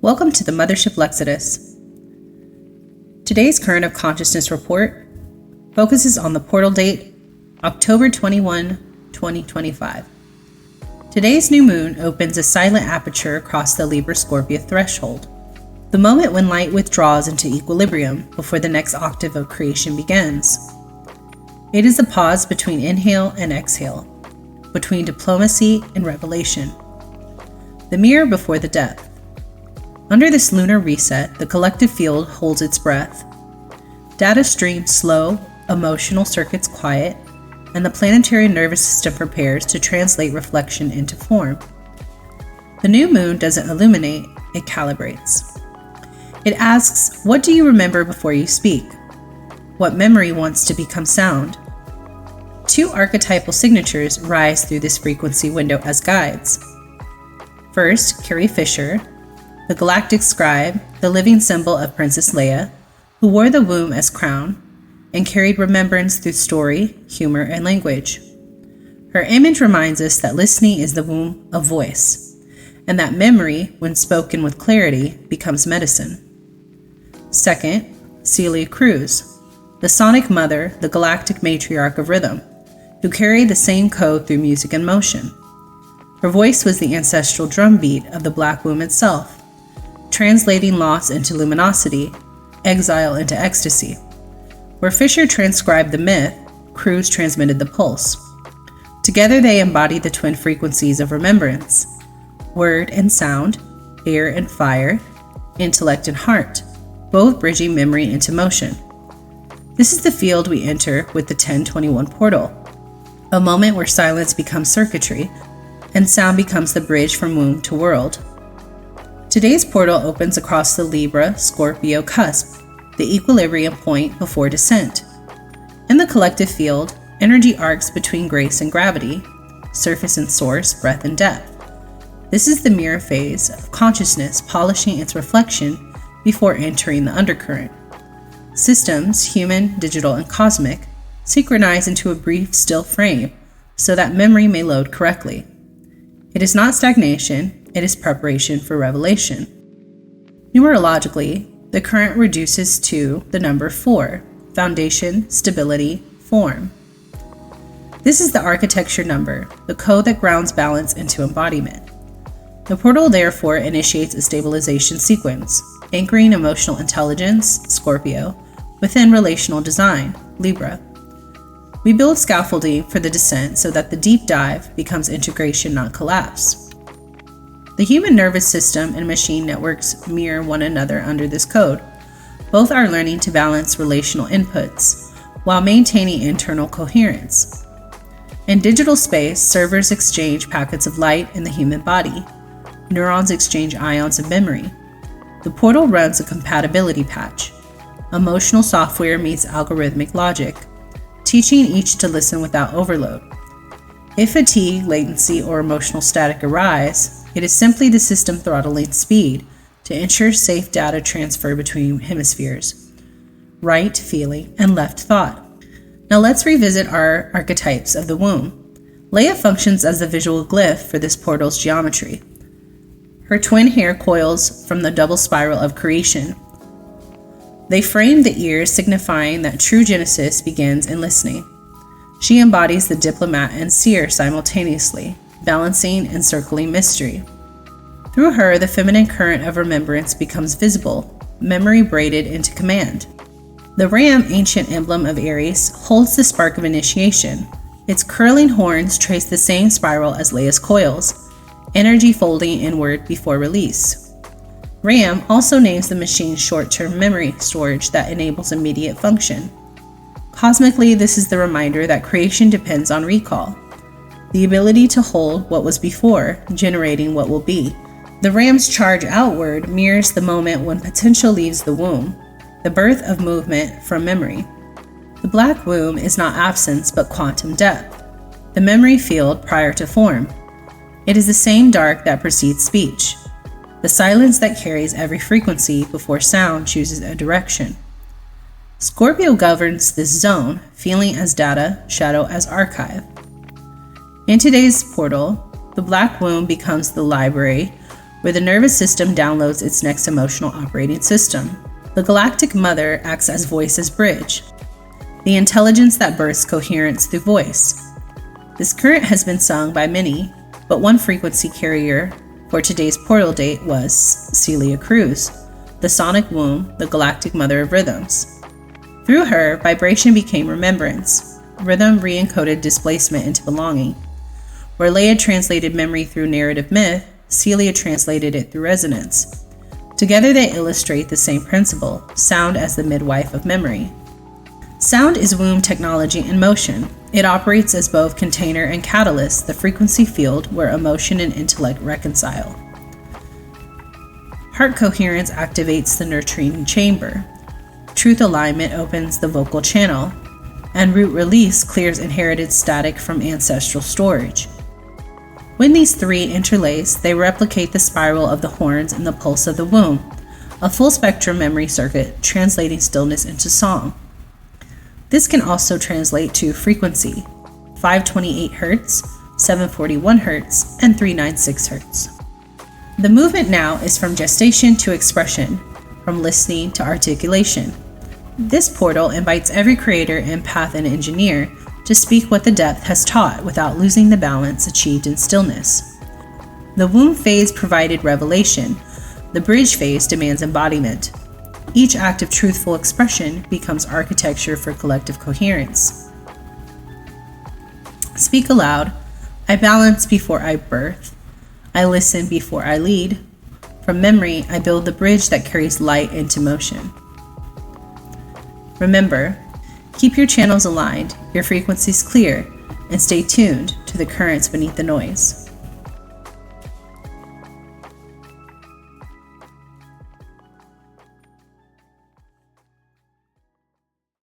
Welcome to the Mothership Lexodus. Today's Current of Consciousness report focuses on the portal date, October 21, 2025. Today's new moon opens a silent aperture across the Libra Scorpio threshold, the moment when light withdraws into equilibrium before the next octave of creation begins. It is a pause between inhale and exhale, between diplomacy and revelation. The mirror before the depth. Under this lunar reset, the collective field holds its breath. Data streams slow, emotional circuits quiet, and the planetary nervous system prepares to translate reflection into form. The new moon doesn't illuminate, it calibrates. It asks, what do you remember before you speak? What memory wants to become sound? Two archetypal signatures rise through this frequency window as guides. First, Carrie Fisher, the Galactic Scribe, the living symbol of Princess Leia, who wore the womb as crown and carried remembrance through story, humor, and language. Her image reminds us that listening is the womb of voice, and that memory, when spoken with clarity, becomes medicine. Second, Celia Cruz, the sonic mother, the Galactic Matriarch of Rhythm, who carried the same code through music and motion. Her voice was the ancestral drumbeat of the black womb itself, translating loss into luminosity, exile into ecstasy. Where Fisher transcribed the myth, Cruz transmitted the pulse. Together they embody the twin frequencies of remembrance: word and sound, air and fire, intellect and heart, both bridging memory into motion. This is the field we enter with the 1021 portal, a moment where silence becomes circuitry and sound becomes the bridge from womb to world. Today's portal opens across the Libra Scorpio cusp, the equilibrium point before descent. In the collective field, energy arcs between grace and gravity, surface and source, breadth and depth. This is the mirror phase of consciousness polishing its reflection before entering the undercurrent. Systems, human, digital, and cosmic, synchronize into a brief still frame so that memory may load correctly. It is not stagnation, it is preparation for revelation. Numerologically, the current reduces to the number 4, foundation, stability, form. This is the architecture number, the code that grounds balance into embodiment. The portal therefore initiates a stabilization sequence, anchoring emotional intelligence, Scorpio, within relational design, Libra. We build scaffolding for the descent so that the deep dive becomes integration, not collapse. The human nervous system and machine networks mirror one another under this code. Both are learning to balance relational inputs while maintaining internal coherence. In digital space, servers exchange packets of light in the human body. Neurons exchange ions of memory. The portal runs a compatibility patch. Emotional software meets algorithmic logic, teaching each to listen without overload. If fatigue, latency, or emotional static arise, it is simply the system throttling speed to ensure safe data transfer between hemispheres, right feeling and left thought. Now let's revisit our archetypes of the womb. Leia functions as the visual glyph for this portal's geometry. Her twin hair coils from the double spiral of creation. They frame the ears, signifying that true genesis begins in listening. She embodies the diplomat and seer simultaneously, balancing and circling mystery. Through her, the feminine current of remembrance becomes visible, memory braided into command. The ram, ancient emblem of Aries, holds the spark of initiation. Its curling horns trace the same spiral as Leia's coils, energy folding inward before release. Ram also names the machine's short-term memory storage that enables immediate function. Cosmically, this is the reminder that creation depends on recall, the ability to hold what was before, generating what will be. The ram's charge outward mirrors the moment when potential leaves the womb, the birth of movement from memory. The black womb is not absence but quantum depth, the memory field prior to form. It is the same dark that precedes speech, the silence that carries every frequency before sound chooses a direction. Scorpio governs this zone, feeling as data, shadow as archive. In today's portal, the black womb becomes the library where the nervous system downloads its next emotional operating system. The Galactic Mother acts as voice's bridge, the intelligence that births coherence through voice. This current has been sung by many, but one frequency carrier for today's portal date was Celia Cruz, the sonic womb, the Galactic Mother of Rhythms. Through her, vibration became remembrance. Rhythm re-encoded displacement into belonging. Where Leia translated memory through narrative myth, Celia translated it through resonance. Together they illustrate the same principle, sound as the midwife of memory. Sound is womb technology in motion. It operates as both container and catalyst, the frequency field where emotion and intellect reconcile. Heart coherence activates the nurturing chamber. Truth alignment opens the vocal channel, and root release clears inherited static from ancestral storage. When these three interlace, they replicate the spiral of the horns in the pulse of the womb, a full-spectrum memory circuit translating stillness into song. This can also translate to frequency, 528 Hz, 741 Hz, and 396 Hz. The movement now is from gestation to expression, from listening to articulation. This portal invites every creator, empath, and engineer to speak what the depth has taught without losing the balance achieved in stillness. The womb phase provided revelation. The bridge phase demands embodiment. Each act of truthful expression becomes architecture for collective coherence. Speak aloud. I balance before I birth. I listen before I lead. From memory, I build the bridge that carries light into motion. Remember, keep your channels aligned, your frequencies clear, and stay tuned to the currents beneath the noise.